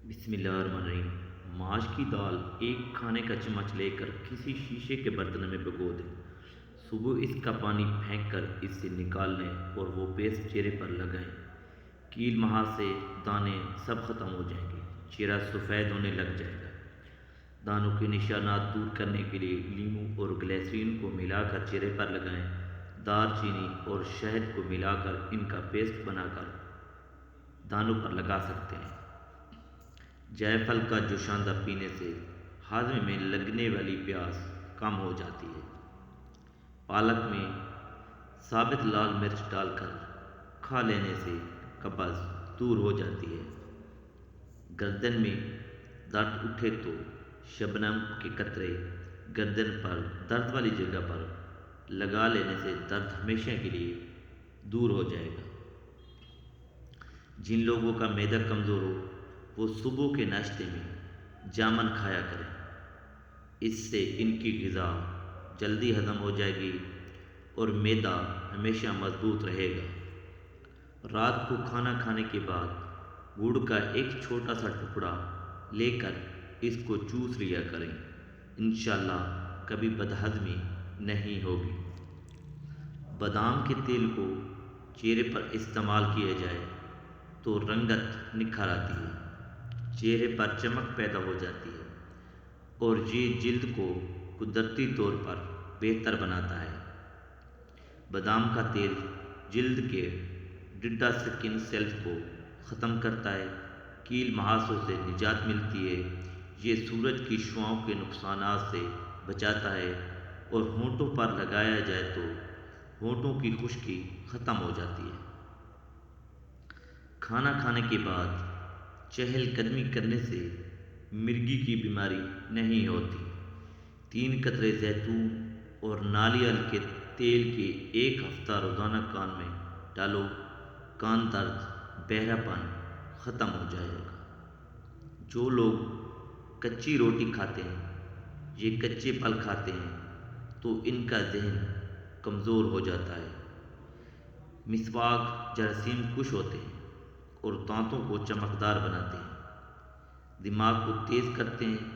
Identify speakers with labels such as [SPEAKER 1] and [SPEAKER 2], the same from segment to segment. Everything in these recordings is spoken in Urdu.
[SPEAKER 1] بسم اللہ الرحمن الرحیم۔ ماش کی دال ایک کھانے کا چمچ لے کر کسی شیشے کے برتن میں بھگو دیں۔ صبح اس کا پانی پھینک کر اس سے نکال لیں اور وہ پیسٹ چہرے پر لگائیں۔ کیل مہاسے دانے سب ختم ہو جائیں گے، چہرہ سفید ہونے لگ جائے گا۔ دانوں کے نشانات دور کرنے کے لیے لیموں اور گلیسرین کو ملا کر چہرے پر لگائیں۔ دار چینی اور شہد کو ملا کر ان کا پیسٹ بنا کر دانوں پر لگا سکتے ہیں۔ جائے پھل کا جوشاندہ پینے سے ہاضمے میں لگنے والی پیاس کم ہو جاتی ہے۔ پالک میں ثابت لال مرچ ڈال کر کھا لینے سے قبض دور ہو جاتی ہے۔ گردن میں درد اٹھے تو شبنم کے قطرے گردن پر درد والی جگہ پر لگا لینے سے درد ہمیشہ کے لیے دور ہو جائے گا۔ جن لوگوں کا معدہ کمزور ہو وہ صبح کے ناشتے میں جامن کھایا کریں، اس سے ان کی غذا جلدی ہضم ہو جائے گی اور معدہ ہمیشہ مضبوط رہے گا۔ رات کو کھانا کھانے کے بعد گڑ کا ایک چھوٹا سا ٹکڑا لے کر اس کو چوس لیا کریں، انشاءاللہ کبھی بدہضمی نہیں ہوگی۔ بادام کے تیل کو چہرے پر استعمال کیا جائے تو رنگت نکھر آتی ہے، چہرے پر چمک پیدا ہو جاتی ہے اور یہ جلد کو قدرتی طور پر بہتر بناتا ہے۔ بادام کا تیل جلد کے ڈڈا سکن سیلز کو ختم کرتا ہے، کیل مہاسوں سے نجات ملتی ہے، یہ سورج کی شعاؤں کے نقصانات سے بچاتا ہے اور ہونٹوں پر لگایا جائے تو ہونٹوں کی خشکی ختم ہو جاتی ہے۔ کھانا کھانے کے بعد چہل قدمی کرنے سے مرگی کی بیماری نہیں ہوتی۔ 3 قطرے زیتون اور ناریل کے تیل کے ایک ہفتہ روزانہ کان میں ڈالو، کان درد، بہرا پن ختم ہو جائے گا۔ جو لوگ کچی روٹی کھاتے ہیں یا کچے پھل کھاتے ہیں تو ان کا ذہن کمزور ہو جاتا ہے۔ مسواک جراثیم کش ہوتے ہیں اور دانتوں کو چمکدار بناتے ہیں، دماغ کو تیز کرتے ہیں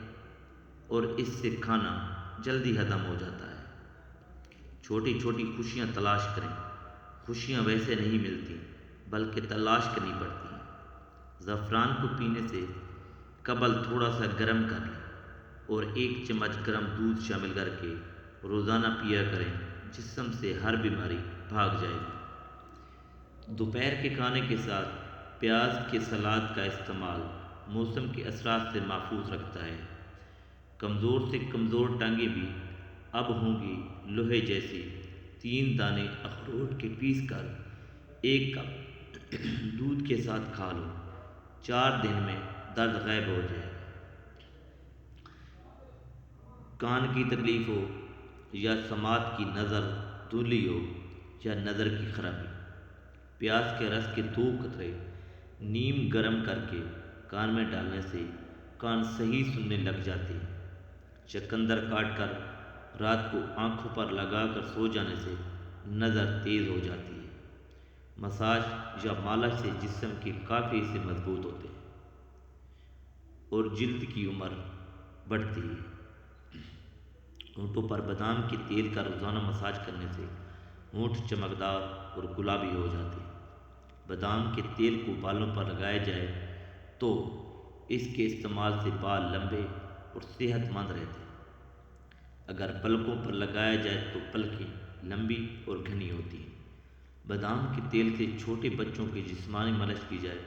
[SPEAKER 1] اور اس سے کھانا جلدی ہضم ہو جاتا ہے۔ چھوٹی چھوٹی خوشیاں تلاش کریں، خوشیاں ویسے نہیں ملتی بلکہ تلاش کرنی پڑتی ہیں۔ زعفران کو پینے سے قبل تھوڑا سا گرم کر لیں اور 1 چمچ گرم دودھ شامل کر کے روزانہ پیا کریں، جسم سے ہر بیماری بھاگ جائے گی۔ دوپہر کے کھانے کے ساتھ پیاز کے سلاد کا استعمال موسم کے اثرات سے محفوظ رکھتا ہے۔ کمزور سے کمزور ٹانگیں بھی اب ہوں گی لوہے جیسی۔ 3 دانے اخروٹ کے پیس کر 1 کپ دودھ کے ساتھ کھا لو، 4 دن میں درد غائب ہو جائے گا۔ کان کی تکلیف ہو یا سماعت کی نظر دھندلی ہو یا نظر کی خرابی، پیاز کے رس کے 2 قطرے نیم گرم کر کے کان میں ڈالنے سے کان صحیح سننے لگ جاتے ہیں۔ چقندر کاٹ کر رات کو آنکھوں پر لگا کر سو جانے سے نظر تیز ہو جاتی ہے۔ مساج یا مالش سے جسم کے کافی حصے مضبوط ہوتے ہیں اور جلد کی عمر بڑھتی ہے۔ ہونٹوں پر بادام کے تیل کا روزانہ مساج کرنے سے ہونٹ چمکدار اور گلابی ہو جاتے ہیں۔ بادام کے تیل کو بالوں پر لگایا جائے تو اس کے استعمال سے بال لمبے اور صحت مند رہتے ہیں۔ اگر پلکوں پر لگایا جائے تو پلکیں لمبی اور گھنی ہوتی ہیں۔ بادام کے تیل سے چھوٹے بچوں کی جسمانی مالش کی جائے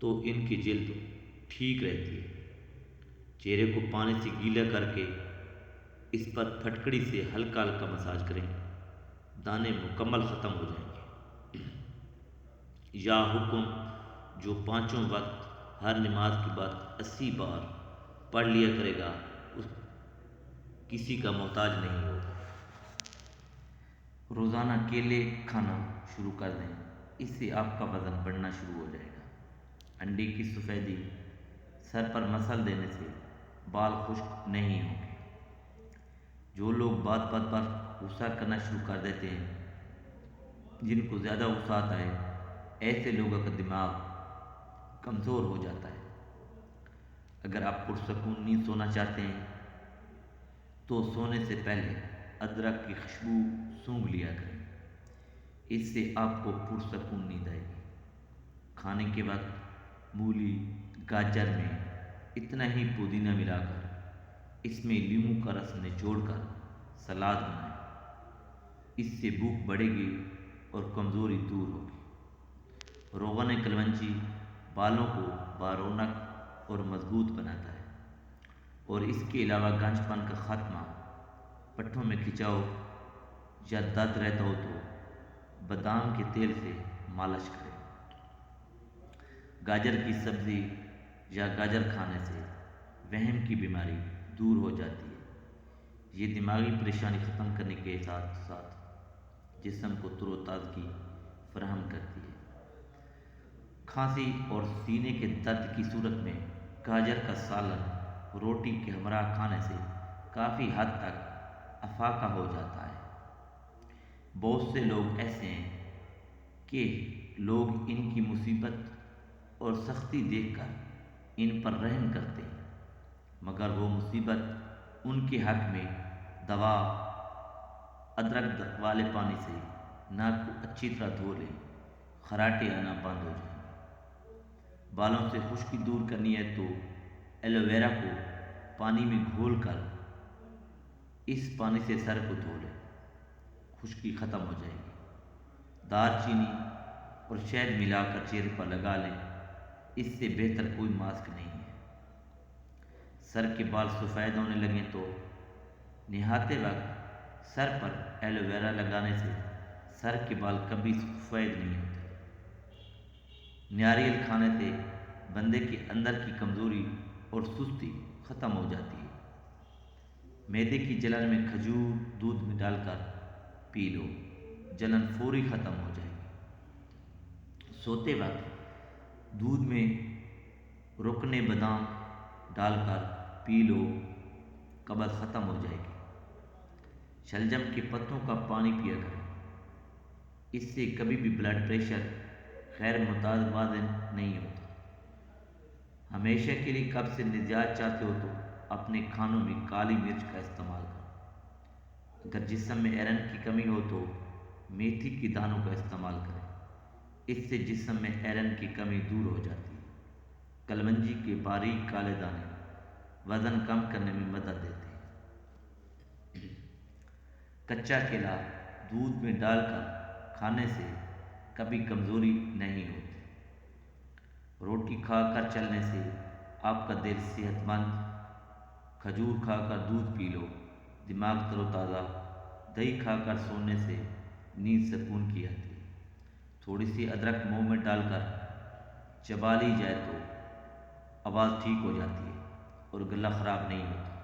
[SPEAKER 1] تو ان کی جلد ٹھیک رہتی ہے۔ چہرے کو پانی سے گیلا کر کے اس پر پھٹکڑی سے ہلکا ہلکا مساج کریں، دانے مکمل ختم ہو جائیں گے۔ یا حکم جو 5 وقت ہر نماز کے بعد 80 بار پڑھ لیا کرے گا اس کسی کا محتاج نہیں ہوگا۔ روزانہ کیلے کھانا شروع کر دیں، اس سے آپ کا وزن بڑھنا شروع ہو جائے گا۔ انڈے کی سفیدی سر پر مسل دینے سے بال خشک نہیں ہوں گے۔ جو لوگ بات بات پر غصہ کرنا شروع کر دیتے ہیں، جن کو زیادہ غصہ آتا ہے، ایسے لوگوں کا دماغ کمزور ہو جاتا ہے۔ اگر آپ پرسکون نیند سونا چاہتے ہیں تو سونے سے پہلے ادرک کی خوشبو سونگھ لیا کریں، اس سے آپ کو پرسکون نیند آئے گی۔ کھانے کے وقت مولی، گاجر میں اتنا ہی پودینہ ملا کر اس میں لیموں کا رس نچوڑ کر سلاد بنائیں، اس سے بھوک بڑھے گی اور کمزوری دور ہوگی۔ روغن کلونجی بالوں کو بارونق اور مضبوط بناتا ہے، اور اس کے علاوہ گنج پن کا خاتمہ، پٹھوں میں کھچاؤ یا درد رہتا ہو تو بادام کے تیل سے مالش کریں۔ گاجر کی سبزی یا گاجر کھانے سے وہم کی بیماری دور ہو جاتی ہے۔ یہ دماغی پریشانی ختم کرنے کے ساتھ ساتھ جسم کو تر و تازگی فراہم کرتی ہے۔ کھانسی اور سینے کے درد کی صورت میں گاجر کا سالن روٹی کے ہمراہ کھانے سے کافی حد تک افاقہ ہو جاتا ہے۔ بہت سے لوگ ایسے ہیں کہ لوگ ان کی مصیبت اور سختی دیکھ کر ان پر رحم کرتے ہیں، مگر وہ مصیبت ان کے حق میں دوا ادرک والے پانی سے ناک کو اچھی طرح دھو لیں، خراٹے آنا بند ہو جائیں گے۔ بالوں سے خشکی دور کرنی ہے تو ایلو ویرا کو پانی میں گھول کر اس پانی سے سر کو دھو لیں، خشکی ختم ہو جائے گی۔ دار چینی اور شہد ملا کر چہرے پر لگا لیں، اس سے بہتر کوئی ماسک نہیں ہے۔ سر کے بال سفید ہونے لگیں تو نہاتے وقت سر پر ایلو ویرا لگانے سے سر کے بال کبھی سفید نہیں ہوتے۔ ناریل کھانے سے بندے کے اندر کی کمزوری اور سستی ختم ہو جاتی ہے۔ معدے کی جلن میں کھجور دودھ میں ڈال کر پی لو، جلن فوری ختم ہو جائے گی۔ سوتے وقت دودھ میں رکنے بادام ڈال کر پی لو، قبض ختم ہو جائے گی۔ شلجم کے پتوں کا پانی پیا کریں، اس سے کبھی بھی بلڈ پریشر غیر متوازن نہیں ہوتا۔ ہمیشہ کے لیے قبض سے نجات چاہتے ہو تو اپنے کھانوں میں کالی مرچ کا استعمال کریں۔ اگر جسم میں آئرن کی کمی ہو تو میتھی کے دانوں کا استعمال کریں، اس سے جسم میں آئرن کی کمی دور ہو جاتی ہے۔ کلونجی کے باریک کالے دانے وزن کم کرنے میں مدد دیتے ہیں۔ کچا کیلا دودھ میں ڈال کر کھانے سے کبھی کمزوری نہیں ہوتی۔ روٹی کھا کر چلنے سے آپ کا دل صحت مند۔ کھجور کھا کر دودھ پی لو، دماغ تر و تازہ۔ دہی کھا کر سونے سے نیند سکون کی آتی ہے۔ تھوڑی سی ادرک منہ میں ڈال کر چبا لی جائے تو آواز ٹھیک ہو جاتی ہے اور گلا خراب نہیں ہوتا۔